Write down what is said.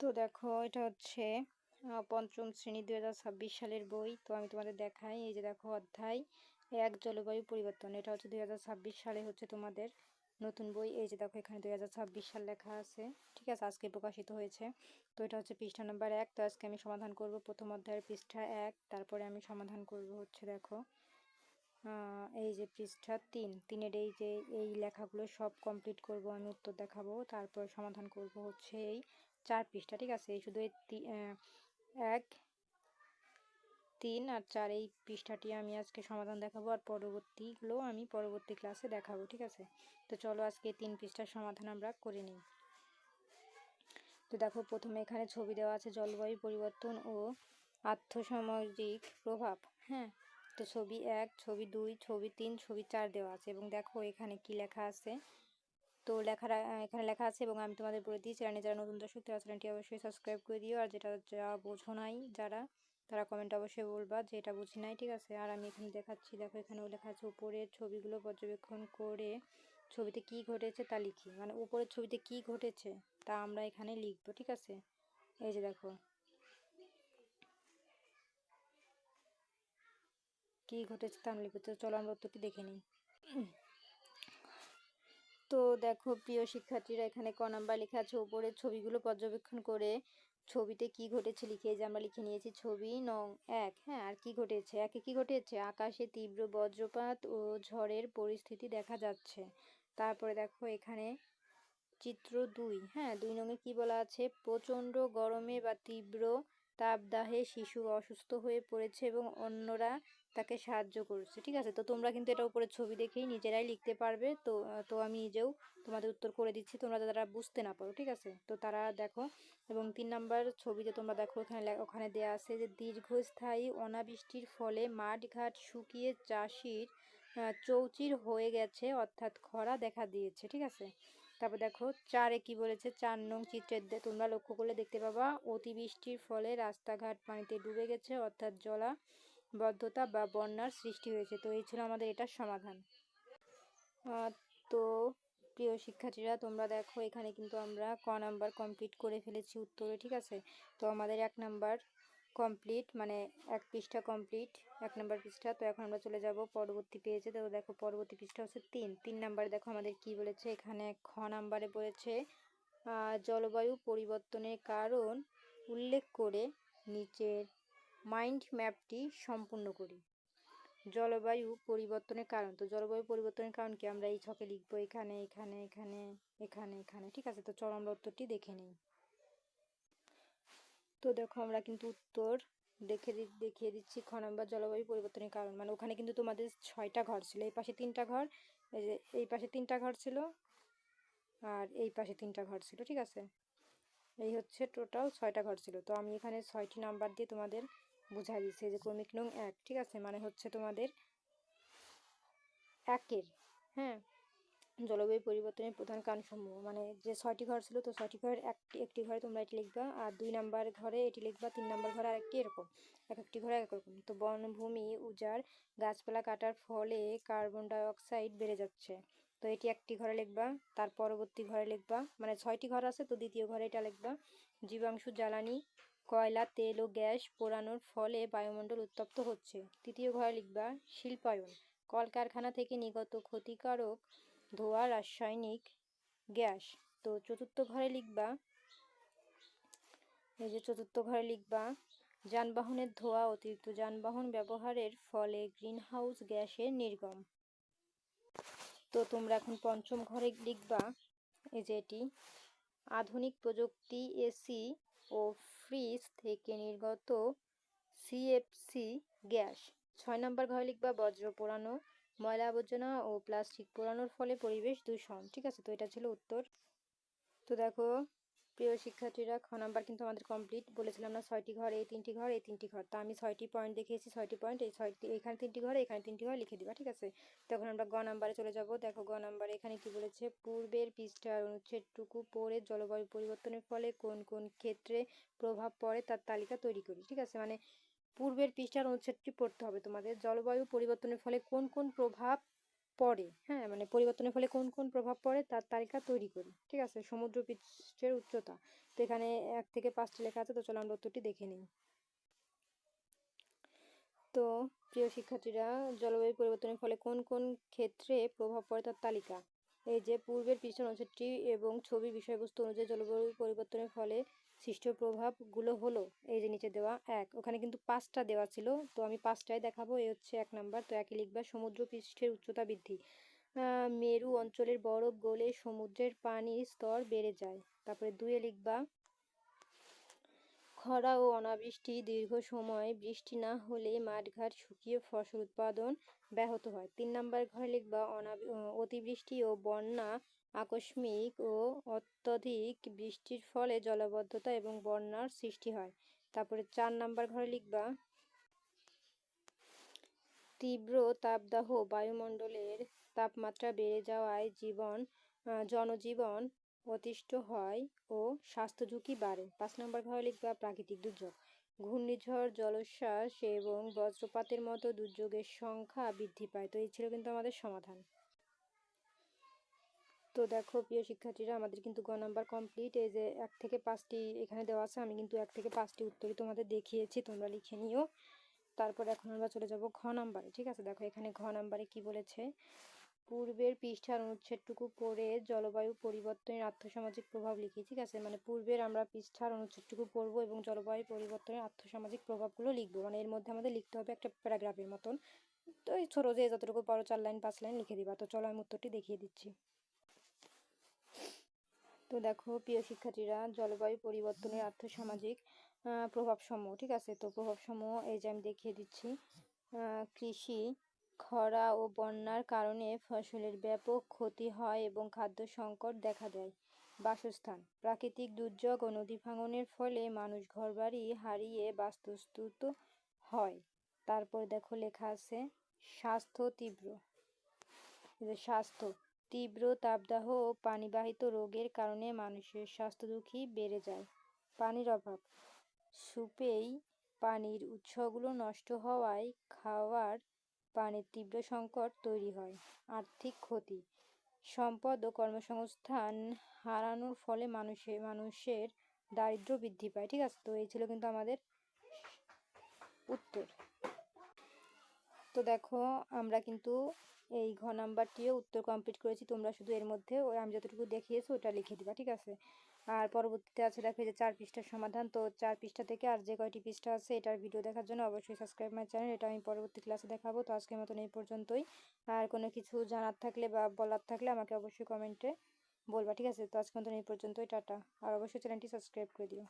তো দেখো এটা হচ্ছে পঞ্চম শ্রেণী 2026 সালের বই। তো আমি তোমাদের দেখাই, এই যে দেখো অধ্যায় 1 জলবায়ু পরিবর্তন। এটা হচ্ছে 2026 সালে হচ্ছে তোমাদের নতুন বই। এই যে দেখো এখানে 2026 সাল লেখা আছে, ঠিক আছে, আজকে প্রকাশিত হয়েছে। তো এটা হচ্ছে পৃষ্ঠা নাম্বার 1। তো আজকে আমি সমাধান করব প্রথম অধ্যায়ের পৃষ্ঠা 1, তারপরে আমি সমাধান করব হচ্ছে দেখো এই যে পৃষ্ঠা 3-3-এর এই যে এই লেখাগুলো সব কমপ্লিট করব, আমি উত্তর দেখাবো, তারপর সমাধান করব হচ্ছে এই 4 পৃষ্ঠা, ঠিক আছে। এই শুধু এই 1, 3 আর 4 এই পৃষ্ঠাটি আমি আজকে সমাধান দেখাবো, আর পরবর্তীগুলো আমি পরবর্তী ক্লাসে দেখাবো, ঠিক আছে। তো চলো আজকে 3 পৃষ্ঠার সমাধান আমরা করে নিই। তো দেখো প্রথমে এখানে ছবি দেওয়া আছে, জলবায়ু পরিবর্তন ও আর্থসামাজিক প্রভাব। হ্যাঁ, তো ছবি 1, ছবি 2, ছবি 3, ছবি 4 দেওয়া আছে, এবং দেখো এখানে কি লেখা আছে। তো এখানে লেখা আছে, এবং আমি তোমাদের বলে দিই, চ্যানেলে যারা নতুন দর্শক তারা চ্যানেলটি অবশ্যই সাবস্ক্রাইব করে দিও, আর যা বোঝো নাই তারা কমেন্টে অবশ্যই বলবা যে এটা বুঝি নাই, ঠিক আছে। আর আমি এখানে দেখাচ্ছি, দেখো এখানেও লেখা আছে, উপরের ছবিগুলো পর্যবেক্ষণ করে ছবিতে কি ঘটেছে তা লিখি। মানে উপরের ছবিতে কি ঘটেছে তা আমরা এখানে লিখবো, ঠিক আছে। এই যে দেখো কি ঘটেছে তা আমরা লিখবো। তো চলো আমরা উত্তরটি দেখে নিই। তো দেখো প্রিয় শিক্ষার্থীরা, এখানে ক নাম্বার লেখা আছে, উপরের ছবিগুলো পর্যবেক্ষণ করে ছবিতে কি ঘটেছে লিখে। এই যে আমরা লিখে নিয়েছি ছবি নং 1। হ্যাঁ, আর কি ঘটেছে, একে কি ঘটেছে, আকাশে তীব্র বজ্রপাত ও ঝড়ের পরিস্থিতি দেখা যাচ্ছে। তারপরে দেখো এখানে চিত্র 2। হ্যাঁ, 2 নঙে কি বলা আছে, প্রচণ্ড গরমে বা তীব্র তাপদাহে শিশু অসুস্থ হয়ে পড়েছে এবং অন্যরা তাকে সাহায্য করছে, ঠিক আছে। তো তোমরা কিন্তু এটা উপরে ছবি দেখেই নিজেরাই লিখতে পারবে। তো আমি নিজেও তোমাদের উত্তর করে দিচ্ছি, তোমরা যারা বুঝতে না পারো, ঠিক আছে, তো তারা দেখো। এবং 3 নাম্বার ছবিতে তোমরা দেখো ওখানে দেয়া আছে যে দীর্ঘস্থায়ী অনাবৃষ্টির ফলে মাঠঘাট শুকিয়ে চাষির চৌচির হয়ে গেছে, অর্থাৎ খরা দেখা দিয়েছে, ঠিক আছে। তারপর দেখো 4-এ কি বলেছে, 4 নং চিত্রের তোমরা লক্ষ্য করলে দেখতে পাবা, অতিবৃষ্টির ফলে রাস্তাঘাট পানিতে ডুবে গেছে, অর্থাৎ জলাবদ্ধতা বা বন্যার সৃষ্টি হয়েছে। তো এই ছিল আমাদের এটার সমাধান। তো প্রিয় শিক্ষার্থীরা, তোমরা দেখো এখানে কিন্তু আমরা ক নাম্বার কমপ্লিট করে ফেলেছি উত্তরে, ঠিক আছে। তো আমাদের 1 নাম্বার কমপ্লিট, মানে 1 পৃষ্ঠা কমপ্লিট, 1 নাম্বার পৃষ্ঠা। তো এখন আমরা চলে যাব পরবর্তী পেজে। তো দেখো পরবর্তী পৃষ্ঠা হচ্ছে 3 নাম্বারে দেখো আমাদের কি বলেছে, এখানে খ নাম্বারে বলেছে জলবায়ু পরিবর্তনের কারণ উল্লেখ করে নিচের মাইন্ড ম্যাপটি সম্পূর্ণ করি। জলবায়ু পরিবর্তনের কারণ, তো জলবায়ু পরিবর্তনের কারণ কি আমরা এই ছকে লিখবো, এখানে এখানে এখানে এখানে এখানে, ঠিক আছে। তো চলো আমরা উত্তরটি দেখে নিই। তো দেখো আমরা কিন্তু উত্তর দেখিয়ে দিচ্ছি। খ নাম্বার জলবায়ু পরিবর্তনের কারণ, মানে ওখানে কিন্তু তোমাদের 6টা ঘর ছিল, এই পাশে 3টা ঘর, এই যে এই পাশে 3টা ঘর ছিল, আর এই পাশে 3টা ঘর ছিল, ঠিক আছে। এই হচ্ছে টোটাল 6টা ঘর ছিল। তো আমি এখানে 6টি নাম্বার দিয়ে তোমাদের বুঝাই দিচ্ছি, যে ক্রমিক নং 1, ঠিক আছে, মানে হচ্ছে তোমাদের 1-এর। হ্যাঁ, জলবায়ু পরিবর্তনের প্রধান কারণসমূহ, মানে যে 6টি ঘর ছিল, তো 6টি ঘরের একটি ঘরে তোমরা এটি লিখবা, আর 2 নাম্বার ঘরে এটি লিখবা, 3 নাম্বার ঘরে আরেকটি, এরকম এক একটি ঘরে এক রকম। তো বনভূমি উজাড়, গাছপালা কাটার ফলে কার্বন ডাই অক্সাইড বেড়ে যাচ্ছে, তো এটি একটি ঘরে লিখবা। তার পরবর্তী ঘরে লিখবা, মানে 6টি ঘর আছে, তো দ্বিতীয় ঘরে এটা লিখবা, জীবাশ্ম জ্বালানি, কয়লা, তেল ও গ্যাস পোড়ানোর ফলে বায়ুমণ্ডল উত্তপ্ত হচ্ছে। তৃতীয় ঘরে লিখবা শিল্পায়ন, কলকারখানা থেকে নির্গত ক্ষতিকারক ধোঁয়া, রাসায়নিক গ্যাস। তো চতুর্থ ঘরে লিখবা, এই যে চতুর্থ ঘরে লিখবা যানবাহনের ধোঁয়া, অতিরিক্ত যানবাহন ব্যবহারের ফলে গ্রিনহাউস গ্যাসের নির্গম। তো তোমরা এখন পঞ্চম ঘরে লিখবা, এই যে এটি আধুনিক প্রযুক্তি, এসি ও ফ্রিজ থেকে নির্গত সিএফসি গ্যাস। 6 নাম্বার ঘরে লিখবা বজ্র পোড়ানো, ময়লা আবর্জনা ও প্লাস্টিক পোড়ানোর ফলে পরিবেশ দূষণ, ঠিক আছে। তো এটা ছিল উত্তর। তো দেখো প্রিয় শিক্ষার্থীরা, খ নাম্বার কিন্তু আমাদের কমপ্লিট। বলেছিলাম না 6টি ঘর, এই 3টি ঘর, এই 3টি ঘর। তো আমি 6টি পয়েন্ট দেখিয়েছি, 6টি পয়েন্ট, এখানে 3টি ঘর, এখানে 3টি ঘর লিখে দিবা, ঠিক আছে। তখন আমরা গ নাম্বারে চলে যাব। দেখো গ নাম্বারে এখানে কি বলেছে, পূর্বের পৃষ্ঠার অনুচ্ছেদটুকু পড়ে জলবায়ু পরিবর্তনের ফলে কোন কোন ক্ষেত্রে প্রভাব পড়ে তার তালিকা তৈরি করি, ঠিক আছে। মানে পূর্বের পৃষ্ঠার অনুচ্ছেদটি পড়তে হবে তোমাদের, জলবায়ু পরিবর্তনের ফলে কোন কোন প্রভাব পড়ে, হ্যাঁ, মানে পরিবর্তনের ফলে কোন কোন প্রভাব পড়ে তার তালিকা তৈরি করি। ঠিক আছে, সমুদ্র পৃষ্ঠের উচ্চতা। তো এখানে 1 থেকে 5টি লেখা আছে, তো চলো আমরা উত্তরটি দেখে নিই। তো প্রিয় শিক্ষার্থীরা, জলবায়ু পরিবর্তনের ফলে কোন কোন ক্ষেত্রে প্রভাব পড়ে তার তালিকা। এই যে পূর্বের পৃষ্ঠার অনুচ্ছেদটি এবং ছবির বিষয়বস্তু অনুযায়ী জলবায়ু পরিবর্তনের ফলে সৃষ্ট প্রভাবগুলো হলো, এই যে নিচে দেওয়া 1, ওখানে কিন্তু 5টা দেওয়া ছিল, তো আমি 5টাই দেখাবো। এই হচ্ছে 1 নাম্বার, তো একই লিখবা। সমুদ্র পৃষ্ঠের উচ্চতা বৃদ্ধি, মেরু অঞ্চলের বরফ গলে সমুদ্রের পানির স্তর বেড়ে যায়। তারপরে 2 লিখবা, খরা ও অনাবৃষ্টি, দীর্ঘ সময় বৃষ্টি না হলে মাঠঘাট শুকিয়ে ফসল উৎপাদন ব্যাহত হয়। 3 নাম্বার ঘরে লিখবা, অতিবৃষ্টি ও বন্যা, আকস্মিক ও অত্যধিক বৃষ্টির ফলে জলাবদ্ধতা এবং বন্যার সৃষ্টি হয়। তারপরে 4 নাম্বার ঘরে লিখবা, তীব্র তাপদাহ, বায়ুমণ্ডলের তাপমাত্রা বেড়ে যাওয়ায় জনজীবন অতিষ্ঠ হয় ও স্বাস্থ্য ঝুঁকি বাড়ে। 5 নম্বর ঘরে লিখবা, প্রাকৃতিক দুর্যোগ, ঘূর্ণিঝড়, জলোচ্ছ্বাস এবং বজ্রপাতের মতো দুর্যোগের সংখ্যা বৃদ্ধি পায়। তো এই ছিল কিন্তু আমাদের সমাধান। তো দেখো প্রিয় শিক্ষার্থীরা, আমাদের কিন্তু গ নাম্বার কমপ্লিট। এই যে 1 থেকে 5টি এখানে দেওয়া আছে, আমি কিন্তু 1 থেকে 5টি উত্তরই তোমাদের দেখিয়েছি, তোমরা লিখে নিও। তারপর এখন আমরা চলে যাব ঘ নাম্বারে। ঠিক আছে, দেখো এখানে ঘ নাম্বারে কি বলেছে। পূর্বের পৃষ্ঠার অনুচ্ছেদটুকু পড়ে জলবায়ু পরিবর্তনের আর্থসামাজিক প্রভাব লিখি। ঠিক আছে, মানে পূর্বের আমরা পৃষ্ঠার অনুচ্ছেদটুকু পড়বো এবং জলবায়ু পরিবর্তনের আর্থসামাজিক প্রভাবগুলো লিখবো, মানে এর মধ্যে আমাদের লিখতে হবে একটা প্যারাগ্রাফের মতন। তো এই ছোট যে যতটুকু পারো 4 লাইন 5 লাইন লিখে দিবা। তো চলো আমি উত্তরটি দেখিয়ে দিচ্ছি। তো দেখো প্রিয় শিক্ষার্থীরা, জলবায়ু পরিবর্তনের আর্থসামাজিক প্রভাবসমূহ। ঠিক আছে, তো প্রভাবসমূহ এই যে আমি দেখিয়ে দিচ্ছি। কৃষি, খরা ও বন্যার কারণে ফসলের ব্যাপক ক্ষতি হয় এবং খাদ্য সংকট দেখা দেয়। বাসস্থান, প্রাকৃতিক দুর্যোগ ও নদী ভাঙনের ফলে মানুষ ঘরবাড়ি হারিয়ে বাস্তুচ্যুত হয়। তারপর দেখো লেখা আছে স্বাস্থ্য, তীব্র তাপদাহ ও পানিবাহিত রোগের কারণে মানুষের স্বাস্থ্য ঝুঁকি বেড়ে যায়। পানির অভাব, সুপেয় পানির উৎসগুলো নষ্ট হওয়ায় খাওয়ার পানির তীব্র সংকট তৈরি হয়। আর্থিক ক্ষতি, সম্পদ ও কর্মসংস্থান হারানোর ফলে মানুষের দারিদ্র্য বৃদ্ধি পায়। ঠিক আছে, তো এই ছিল কিন্তু আমাদের উত্তর। তো দেখো আমরা কিন্তু এই ঘ নাম্বারটিও উত্তর কমপ্লিট করেছি, তোমরা শুধু এর মধ্যে আমি যতটুকু দেখিয়েছি ওটা লিখে দিবা। ঠিক আছে, আর পরবর্তীতে আছে দেখো যে 4 পৃষ্ঠার সমাধান। তো 4 পৃষ্ঠা থেকে আর যে কয়টি পৃষ্ঠা আছে এটার ভিডিও দেখার জন্য অবশ্যই সাবস্ক্রাইব মাই চ্যানেল, এটা আমি পরবর্তী ক্লাসে দেখাবো। তো আজকের মতন এই পর্যন্তই। আর কোনো কিছু জানার থাকলে বা বলার থাকলে আমাকে অবশ্যই কমেন্টে বলবা। ঠিক আছে, তো আজকের মতন এই পর্যন্তই, টাটা। আর অবশ্যই চ্যানেলটি সাবস্ক্রাইব করে দিও।